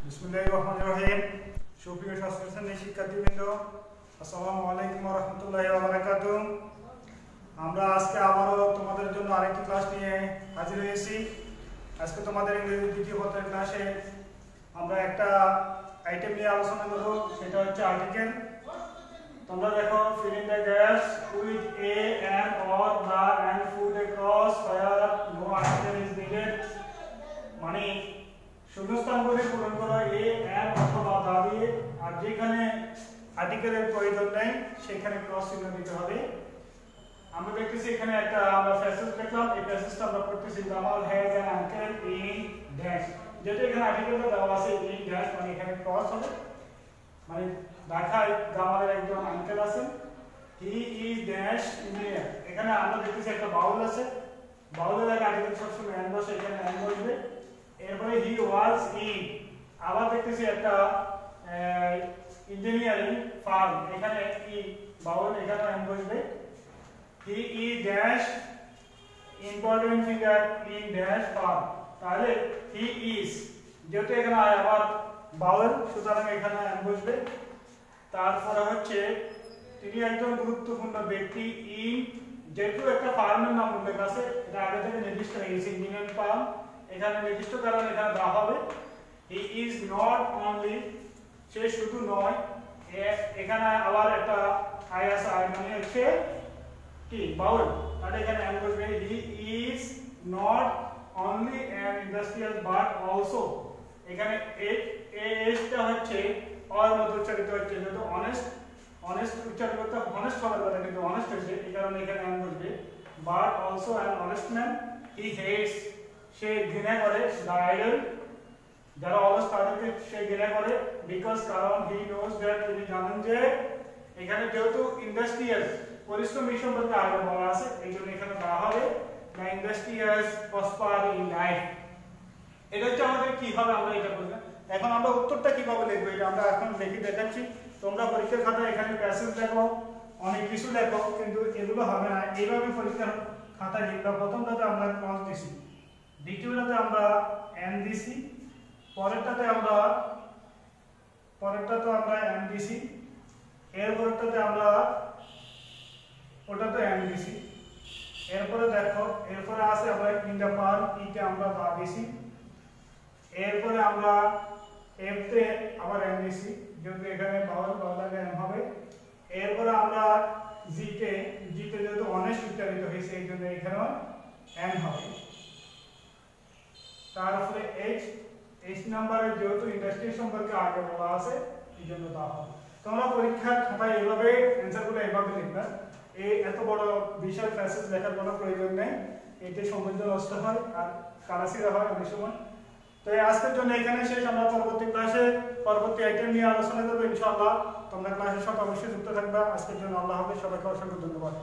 বিসমিল্লাহিররহমানিররহিম। সুপ্রিয় ষষ্ঠ শ্রেণীর শিক্ষার্থীবৃন্দ, আসসালামু আলাইকুম ওয়া রাহমাতুল্লাহি ওয়া বারাকাতুহু। আমরা আজকে আবারও তোমাদের জন্য আরেকটি ক্লাস নিয়ে হাজির হয়েছি। আজকে তোমাদের ইংরেজি দ্বিতীয় পত্রের ক্লাসে আমরা একটা আইটেম নিয়ে আলোচনা করব, সেটা হচ্ছে আর্টিকেল। তোমরা দেখো, fill in the gaps with a, an, or, the, and food across where no article is needed। মানে শূন্যস্থানগুলি পূরণ করো এ, এন অথবা দা দিয়ে, আর যেখানে আর্টিকেলের প্রয়োজন নেই সেখানে ক্রস চিহ্ন দিতে হবে। আমরা দেখতেছি এখানে একটা আমরা প্যাসেজ দেখলাম, এই প্যাসেজটা আমরা পড়তেছি Jamal has an uncle in dash, যেটা এখানে আর্টিকেলটা দেওয়া আছে ইন ড্যাশ, মানে এখানে ক্রস হবে, মানে ঢাকায় জামালের একজন আঙ্কেল আছেন, হি ইজ ড্যাশ ইঞ্জিনিয়ার। এখানে আমরা দেখতেছি একটা বাউল আছে, বাউলের আগে আর্টিকেল সবসময় এন বসে, এখানে এন বসবে। এরপরে হি ওয়াজ ইন, আবার দেখতেছি একটা ইঞ্জিনিয়ারিং ফার্ম, এখানে ই বাউল, এখানে এন বসবে। He is dash important figure in dash farm, তাহলে হি ইজ, যেহেতু এখানে আবার বাউল, সুতরাং এখানে এন বসবে। তারপরে হচ্ছে তিনি একজন গুরুত্বপূর্ণ ব্যক্তি ইন, যেহেতু একটা ফার্মের নাম উল্লেখ আছে, এটা আগে থেকে নির্দিষ্ট হয়ে গেছে ইঞ্জিনিয়ারিং ফার্ম, এখানে নির্দিষ্ট কারণ এখানে দেওয়া হবে। হি ইজ নট অনলি, সে শুধু নয়, এখানে আবার একটা আই আছে, আই মানে হচ্ছে কি বাউল, তাহলে এখানে এন বসবে। He is not only an industrial but also, এখানে এসটা হচ্ছে অর মতো উচ্চারিত হচ্ছে, যেহেতু অনেস্ট, অনেস্ট উচ্চারণ করতে অনেস্ট হওয়ার কথা, কিন্তু অনেস্ট হয়েছে, এই কারণে এখানে এন বসবে। But also an honest man, he hates, সে ঘৃণা করে, দ্য আইডল, যারা অলস তাদেরকে সে ঘৃণা করে, বিকজ কারণ হি নোজ দ্যাট, তিনি জানেন যে, এখানে যেহেতু ইন্ডাস্ট্রিয়াল পরিশ্রমী সম্পর্কে আগে বলা আছে, এই জন্য এখানে দেওয়া হবে the industrious prosper in life. এটা হচ্ছে আমাদের কি হবে, আমরা এটা বললাম। এখন আমরা উত্তরটা কিভাবে লিখবো, এটা আমরা এখন লিখে দেখাচ্ছি। তোমরা পরীক্ষার খাতায় এখানে প্যাসেজ লেখো, অনেক কিছু লেখো, কিন্তু এগুলো হবে না, এইভাবে পরীক্ষার খাতায় লিখবা। প্রথমটাতে আমরা ক্রস দিছি, দ্বিতীয়টাতে আমরা এন দিছি, পরেরটাতে আমরা এন দিছি, এরপরটাতে আমরা ওটাতে এন দিছি। এরপরে দেখো, এরপরে আছে আমরা ইন দ্য ফার্ম, ইতে আমরা দা দিছি। এরপরে আমরা এফ তে আবার এন দিছি, যেহেতু এখানে বাউল বাউলাকে এন হবে। এরপরে আমরা জিতে যেহেতু অনেস্ট উচ্চারিত হয়েছে, এই জন্য এখানেও এন হবে। তারপরে এইচ নাম্বারে যেহেতু ইন্ডাস্ট্রি সম্পর্কে আগে বলা আছে, এই জন্য তা হবে। তোমরা পরীক্ষার খাতায় এইভাবে অ্যান্সারগুলো এইভাবে লিখবে। এত বড় বিশাল প্যাসেজ লেখার কোনো প্রয়োজন নেই, এতে সময় নষ্ট হয় আর কারাসিরা হয় অনেক সময়। তো আজকের জন্য এখানে শেষ। আমরা পরবর্তী ক্লাসে পরবর্তী আইটেম নিয়ে আলোচনা করবো ইনশাআল্লাহ। তোমরা ক্লাসের সাথে অবশ্যই যুক্ত থাকবে। আজকের জন্য আল্লাহ হাফেজ, সবাইকে অসংখ্য ধন্যবাদ।